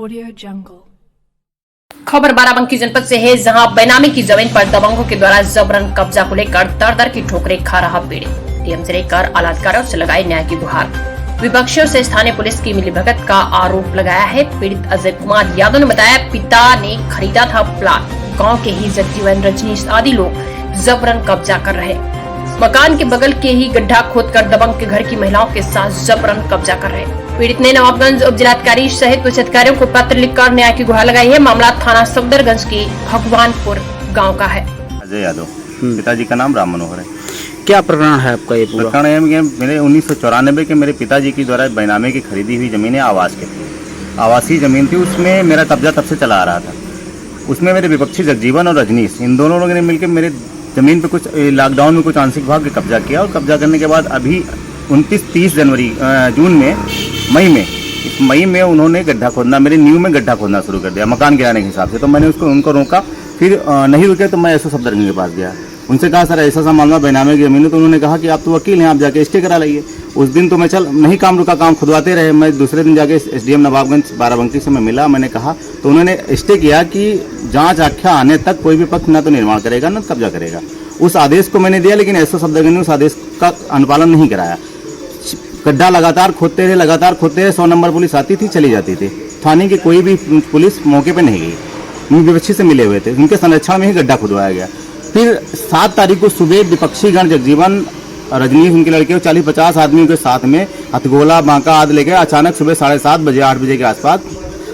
Audio Jungle। खबर बाराबंकी जनपद से है, जहां बेनामी की जमीन पर दबंगों के द्वारा जबरन कब्जा को लेकर दर-दर की ठोकरें खा रहा पीड़ित। डीएम से लेकर आला अधिकारियों से लगाई न्याय की गुहार। विपक्षियों से स्थानीय पुलिस की मिलीभगत का आरोप लगाया है। पीड़ित अजय कुमार यादव ने बताया, पिता ने खरीदा था प्लाट, गाँव के ही जगजीवन, रजनीश आदि लोग जबरन कब्जा कर रहे। मकान के बगल के ही गड्ढा खोदकर दबंग के घर की महिलाओं के साथ जबरन कब्जा कर रहे। पीड़ित ने नवाबगंज उप जिलाधिकारी सहित कुछ अधिकारियों को पत्र लिखकर न्याय की गुहार लगाई है। मामला थाना सफदरगंज के भगवानपुर गांव का है। अजय यादव, पिताजी का नाम राम मनोहर है। क्या प्रकरण है आपका? ये पूरा प्रकरण है कि मेरे 1994 के मेरे पिताजी की द्वारा बेनामे की खरीदी हुई जमीनें आवास के थी, आवासीय जमीन थी, उसमें मेरा कब्जा तब से चला आ रहा था। उसमें मेरे विपक्षी जगजीवन और रजनीश, इन दोनों लोगों ने मिलकर मेरे जमीन पे कुछ लॉकडाउन में कुछ आंशिक भाग कब्जा किया और कब्जा करने के बाद अभी 29-30 जनवरी मई में उन्होंने गड्ढा खोदना, मेरे न्यू में गड्ढा खोदना शुरू कर दिया मकान गिराने के हिसाब से। तो मैंने उनको रोका, फिर नहीं रुके तो मैं एसओ सफदरगंज के पास गया, उनसे कहा सर ऐसा मामला बेनामे की जमीन है। तो उन्होंने कहा कि आप तो वकील हैं, आप जाके स्टे करा लाइए। उस दिन तो मैं नहीं काम रुका, काम खुदवाते रहे। मैं दूसरे दिन जाके एसडीएम नवाबगंज बाराबंकी से मैं मिला, मैंने कहा तो उन्होंने स्टे किया कि जांच आख्या आने तक कोई भी पक्ष न तो निर्माण करेगा न कब्जा करेगा। उस आदेश को मैंने दिया, लेकिन एसओ सफदरगंज ने उस आदेश का अनुपालन नहीं कराया। गड्ढा लगातार खोदते रहे। 100 नंबर पुलिस आती थी, चली जाती थी। थाने की कोई भी पुलिस मौके पे नहीं गई। विपक्षी से मिले हुए थे, उनके संरक्षण में ही गड्ढा खुदवाया गया। फिर 7 तारीख को सुबह विपक्षी गण जगजीवन, रजनीश, उनके लड़के 40-50 आदमियों के साथ में हथगोला, बांका आदि लेके अचानक सुबह 7:30 बजे 8 बजे के आसपास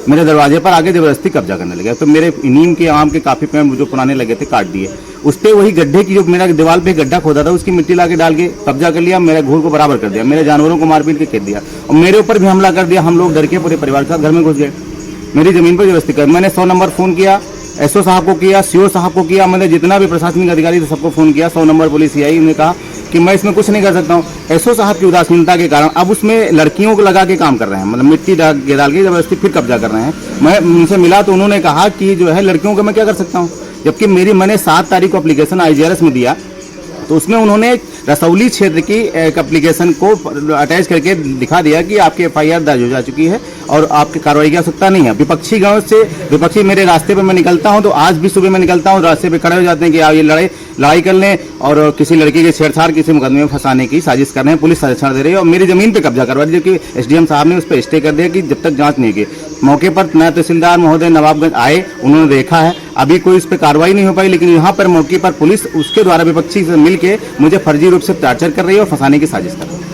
मेरे दरवाजे पर आगे जबरदस्ती कब्जा करने लगे। तो मेरे नीम के आम के काफी पेड़ जो पुराने लगे थे काट दिए। उस पे वही गड्ढे की जो मेरा दीवार पे गड्ढा खोदा था उसकी मिट्टी लाके डाल के कब्जा कर लिया। मेरे घूर को बराबर कर दिया, मेरे जानवरों को मारपीट के खेत दिया और मेरे ऊपर भी हमला कर दिया। हम लोग डर के पूरे परिवार के साथ घर में घुस गए। मेरी जमीन पर जबरदस्ती कर, मैंने 100 नंबर फोन किया, एसओ साहब को किया, सीओ साहब को किया, मैंने जितना भी प्रशासनिक अधिकारी थे सबको फोन किया। 100 नंबर पुलिस आई, उन्होंने कहा कि मैं इसमें कुछ नहीं कर सकता हूँ। एसओ साहब की उदासीनता के कारण अब उसमें लड़कियों को लगा के काम कर रहे हैं, मतलब मिट्टी डाल के जबरदस्ती फिर कब्जा कर रहे हैं। मैं उनसे मिला तो उन्होंने कहा कि जो है लड़कियों को मैं क्या कर सकता हूँ, जबकि मैंने 7 तारीख को एप्लीकेशन आईजीआरएस में दिया तो उसमें उन्होंने रसौली क्षेत्र की एक एप्लीकेशन को अटैच करके दिखा दिया कि आपकी एफआईआर दर्ज हो जा चुकी है और आपकी कार्रवाई की आवश्यकता नहीं है। विपक्षी मेरे रास्ते पे मैं निकलता हूं तो आज भी सुबह मैं निकलता हूं, रास्ते पे खड़े हो जाते हैं कि आप ये लड़ाई कर लें और किसी लड़की के छेड़छाड़, किसी मुकदमे में फंसाने की साजिश कर रहे हैं। पुलिस संरक्षण दे रही है और मेरी जमीन पे कब्जा करवा दी, जबकि एसडीएम साहब ने उस पर स्टे कर दिया कि जब तक जांच नहीं की। मौके पर नया तहसीलदार महोदय नवाबगंज आए, उन्होंने देखा है, अभी कोई इस पर कार्रवाई नहीं हो पाई, लेकिन यहाँ पर मौके पर पुलिस उसके द्वारा विपक्षी से मिलकर मुझे फर्जी रूप से टॉर्चर कर रही है और फंसाने की साजिश कर रही है।